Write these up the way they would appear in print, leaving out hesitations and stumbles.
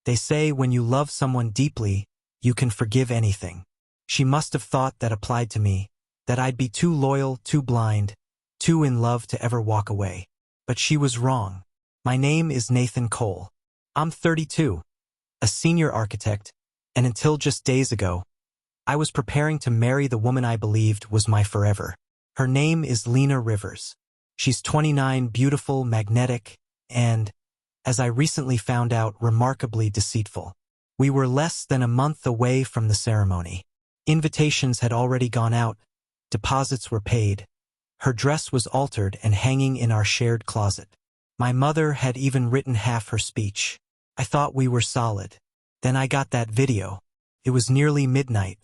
They say when you love someone deeply, you can forgive anything. She must have thought that applied to me, that I'd be too loyal, too blind, too in love to ever walk away. But she was wrong. My name is Nathan Cole. I'm 32, a senior architect, and until just days ago, I was preparing to marry the woman I believed was my forever. Her name is Lena Rivers. She's 29, beautiful, magnetic, and, as I recently found out, remarkably deceitful. We were less than a month away from the ceremony. Invitations had already gone out, deposits were paid. Her dress was altered and hanging in our shared closet. My mother had even written half her speech. I thought we were solid. Then I got that video. It was nearly midnight.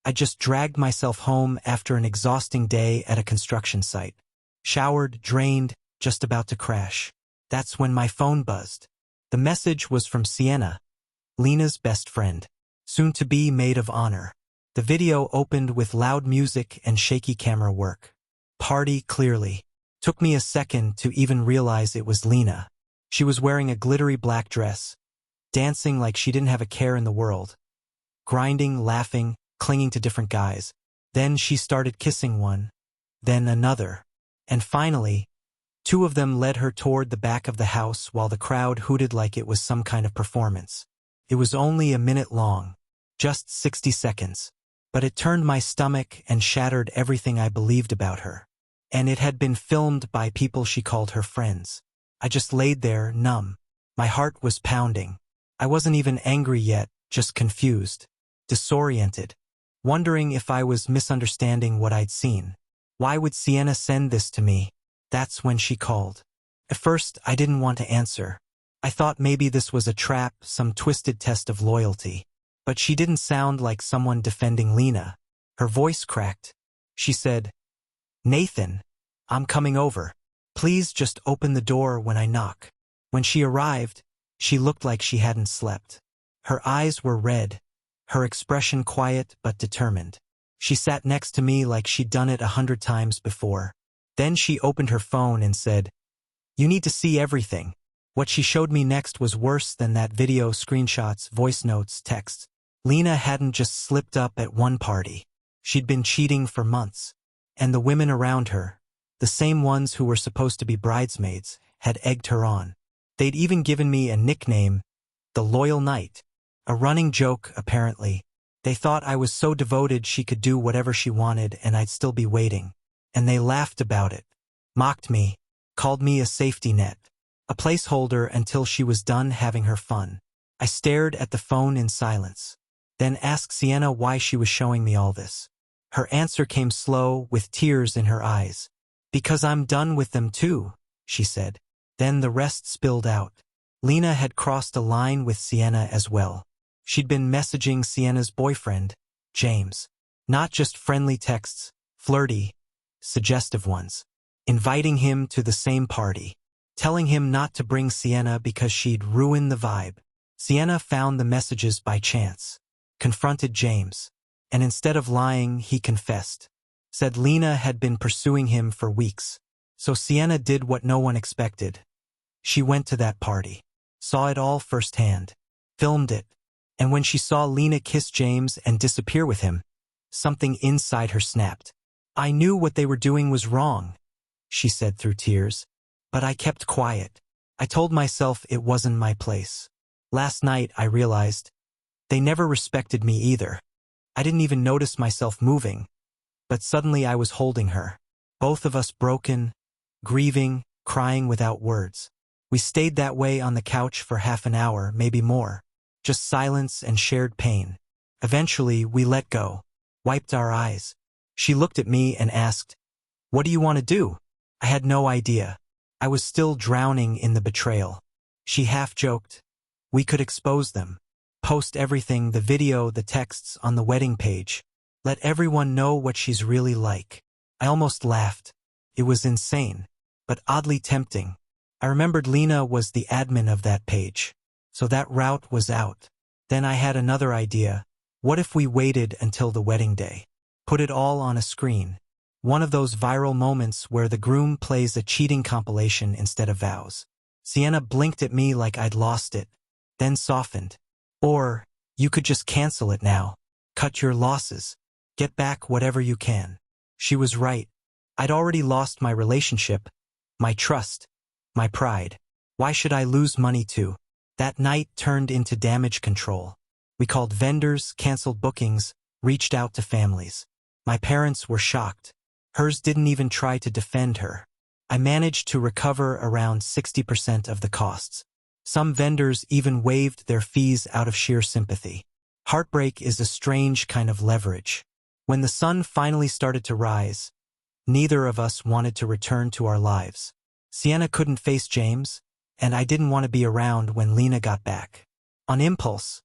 I just dragged myself home after an exhausting day at a construction site. Showered, drained, just about to crash. That's when my phone buzzed. The message was from Sienna, Lena's best friend, soon-to-be maid of honor. The video opened with loud music and shaky camera work. Party clearly. Took me a second to even realize it was Lena. She was wearing a glittery black dress, dancing like she didn't have a care in the world, grinding, laughing, clinging to different guys. Then she started kissing one, then another, and finally, two of them led her toward the back of the house while the crowd hooted like it was some kind of performance. It was only a minute long, just 60 seconds, but it turned my stomach and shattered everything I believed about her. And it had been filmed by people she called her friends. I just laid there, numb. My heart was pounding. I wasn't even angry yet, just confused, disoriented, wondering if I was misunderstanding what I'd seen. Why would Sienna send this to me? That's when she called. At first, I didn't want to answer. I thought maybe this was a trap, some twisted test of loyalty. But she didn't sound like someone defending Lena. Her voice cracked. She said, "Nathan, I'm coming over. Please just open the door when I knock." When she arrived, she looked like she hadn't slept. Her eyes were red, her expression quiet but determined. She sat next to me like she'd done it 100 times before. Then she opened her phone and said, "You need to see everything." What she showed me next was worse than that video, screenshots, voice notes, texts. Lena hadn't just slipped up at one party. She'd been cheating for months. And the women around her, the same ones who were supposed to be bridesmaids, had egged her on. They'd even given me a nickname, the Loyal Knight. A running joke, apparently. They thought I was so devoted she could do whatever she wanted and I'd still be waiting. And they laughed about it, mocked me, called me a safety net, a placeholder until she was done having her fun. I stared at the phone in silence, then asked Sienna why she was showing me all this. Her answer came slow, with tears in her eyes. "Because I'm done with them too," she said. Then the rest spilled out. Lena had crossed a line with Sienna as well. She'd been messaging Sienna's boyfriend, James. Not just friendly texts, flirty, suggestive ones. Inviting him to the same party. Telling him not to bring Sienna because she'd ruin the vibe. Sienna found the messages by chance. Confronted James. And instead of lying, he confessed. Said Lena had been pursuing him for weeks. So Sienna did what no one expected. She went to that party. Saw it all firsthand. Filmed it. And when she saw Lena kiss James and disappear with him, something inside her snapped. "I knew what they were doing was wrong," she said through tears. But I kept quiet. I told myself it wasn't my place. Last night I realized they never respected me either. I didn't even notice myself moving, but suddenly I was holding her. Both of us broken, grieving, crying without words. We stayed that way on the couch for half an hour, maybe more. Just silence and shared pain. Eventually, we let go, wiped our eyes. She looked at me and asked, "What do you want to do?" I had no idea. I was still drowning in the betrayal. She half joked, "We could expose them. Post everything, the video, the texts, on the wedding page. Let everyone know what she's really like." I almost laughed. It was insane, but oddly tempting. I remembered Lena was the admin of that page, so that route was out. Then I had another idea. What if we waited until the wedding day? Put it all on a screen. One of those viral moments where the groom plays a cheating compilation instead of vows. Sienna blinked at me like I'd lost it, then softened. Or, you could just cancel it now. Cut your losses. Get back whatever you can. She was right. I'd already lost my relationship, my trust, my pride. Why should I lose money too? That night turned into damage control. We called vendors, canceled bookings, reached out to families. My parents were shocked. Hers didn't even try to defend her. I managed to recover around 60% of the costs. Some vendors even waived their fees out of sheer sympathy. Heartbreak is a strange kind of leverage. When the sun finally started to rise, neither of us wanted to return to our lives. Sienna couldn't face James, and I didn't want to be around when Lena got back. On impulse,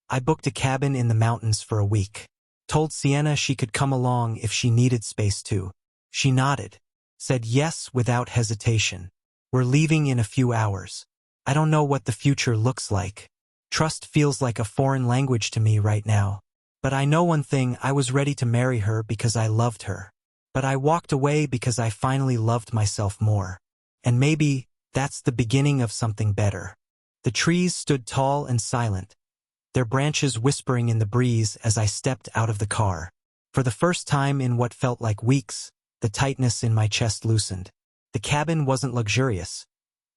I booked a cabin in the mountains for a week. Told Sienna she could come along if she needed space too. She nodded, said yes without hesitation. We're leaving in a few hours. I don't know what the future looks like. Trust feels like a foreign language to me right now. But I know one thing, I was ready to marry her because I loved her. But I walked away because I finally loved myself more. And maybe that's the beginning of something better. The trees stood tall and silent, their branches whispering in the breeze as I stepped out of the car. For the first time in what felt like weeks, the tightness in my chest loosened. The cabin wasn't luxurious,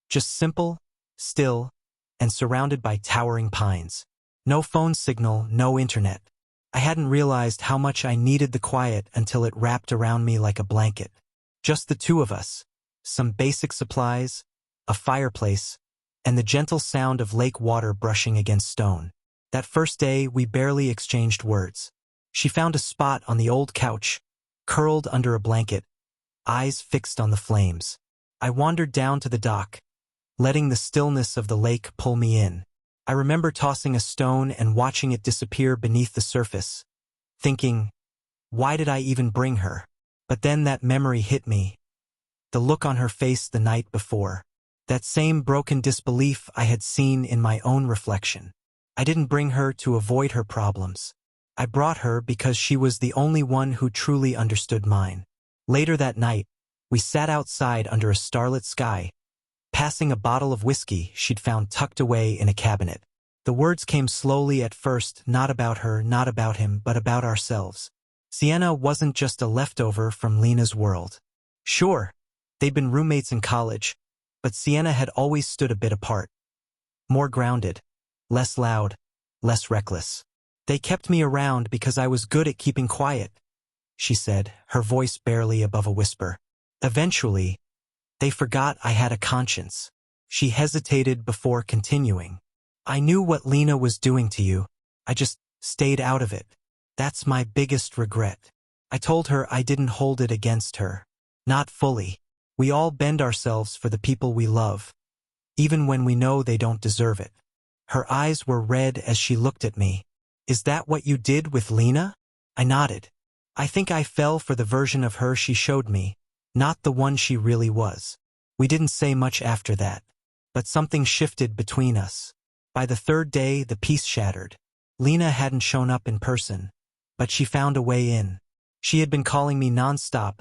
just simple, still, and surrounded by towering pines. No phone signal, no internet. I hadn't realized how much I needed the quiet until it wrapped around me like a blanket. Just the two of us, some basic supplies, a fireplace, and the gentle sound of lake water brushing against stone. That first day, we barely exchanged words. She found a spot on the old couch, curled under a blanket, eyes fixed on the flames. I wandered down to the dock, letting the stillness of the lake pull me in. I remember tossing a stone and watching it disappear beneath the surface, thinking, why did I even bring her? But then that memory hit me. The look on her face the night before. That same broken disbelief I had seen in my own reflection. I didn't bring her to avoid her problems. I brought her because she was the only one who truly understood mine. Later that night, we sat outside under a starlit sky, passing a bottle of whiskey she'd found tucked away in a cabinet. The words came slowly at first, not about her, not about him, but about ourselves. Sienna wasn't just a leftover from Lena's world. Sure, they'd been roommates in college, but Sienna had always stood a bit apart. More grounded, less loud, less reckless. They kept me around because I was good at keeping quiet, she said, her voice barely above a whisper. Eventually, they forgot I had a conscience. She hesitated before continuing. I knew what Lena was doing to you. I just stayed out of it. That's my biggest regret. I told her I didn't hold it against her. Not fully. We all bend ourselves for the people we love, even when we know they don't deserve it. Her eyes were red as she looked at me. Is that what you did with Lena? I nodded. I think I fell for the version of her she showed me, not the one she really was. We didn't say much after that, but something shifted between us. By the third day, the peace shattered. Lena hadn't shown up in person, but she found a way in. She had been calling me nonstop,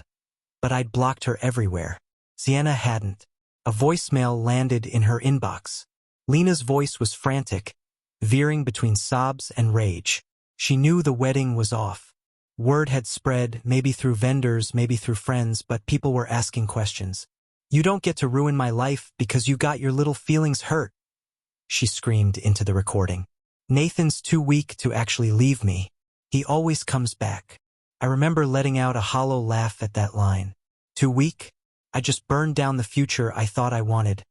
but I'd blocked her everywhere. Sienna hadn't. A voicemail landed in her inbox. Lena's voice was frantic, veering between sobs and rage. She knew the wedding was off. Word had spread, maybe through vendors, maybe through friends, but people were asking questions. You don't get to ruin my life because you got your little feelings hurt, she screamed into the recording. Nathan's too weak to actually leave me. He always comes back. I remember letting out a hollow laugh at that line. Too weak? I just burned down the future I thought I wanted.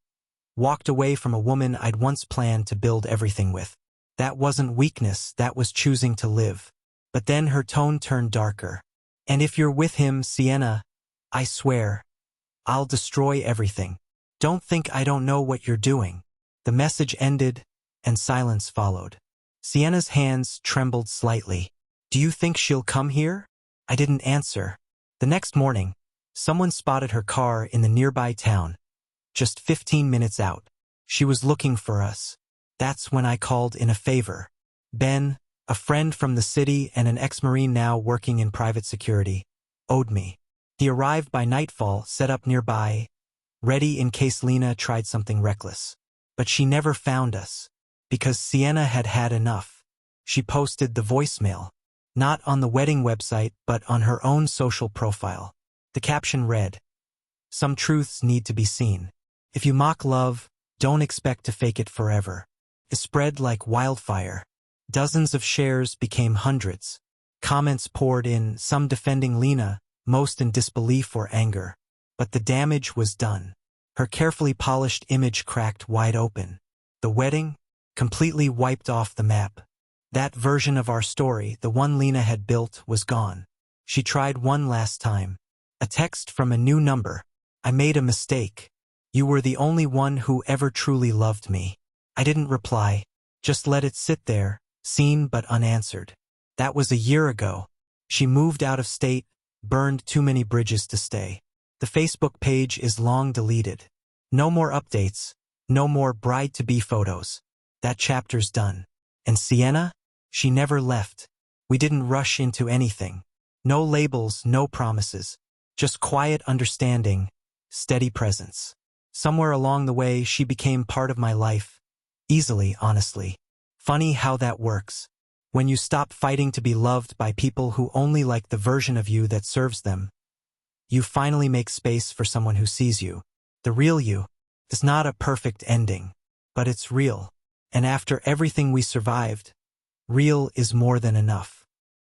Walked away from a woman I'd once planned to build everything with. That wasn't weakness, that was choosing to live. But then her tone turned darker. And if you're with him, Sienna, I swear, I'll destroy everything. Don't think I don't know what you're doing. The message ended, and silence followed. Sienna's hands trembled slightly. Do you think she'll come here? I didn't answer. The next morning, someone spotted her car in the nearby town, just 15 minutes out. She was looking for us. That's when I called in a favor. Ben, a friend from the city and an ex-Marine now working in private security, owed me. He arrived by nightfall, set up nearby, ready in case Lena tried something reckless. But she never found us. because Sienna had had enough. She posted the voicemail, not on the wedding website but on her own social profile. The caption read, "Some truths need to be seen. If you mock love, don't expect to fake it forever." It spread like wildfire. Dozens of shares became hundreds. Comments poured in, some defending Lena, most in disbelief or anger. But the damage was done. Her carefully polished image cracked wide open. The wedding, completely wiped off the map. That version of our story, the one Lena had built, was gone. She tried one last time. A text from a new number. "I made a mistake. You were the only one who ever truly loved me." I didn't reply. Just let it sit there, seen but unanswered. That was a year ago. She moved out of state, burned too many bridges to stay. The Facebook page is long deleted. No more updates. No more bride-to-be photos. That chapter's done. And Sienna? She never left. We didn't rush into anything. No labels, no promises. Just quiet understanding, steady presence. Somewhere along the way, she became part of my life. Easily, honestly. Funny how that works. When you stop fighting to be loved by people who only like the version of you that serves them, you finally make space for someone who sees you. The real you. It's not a perfect ending, but it's real. And after everything we survived, real is more than enough.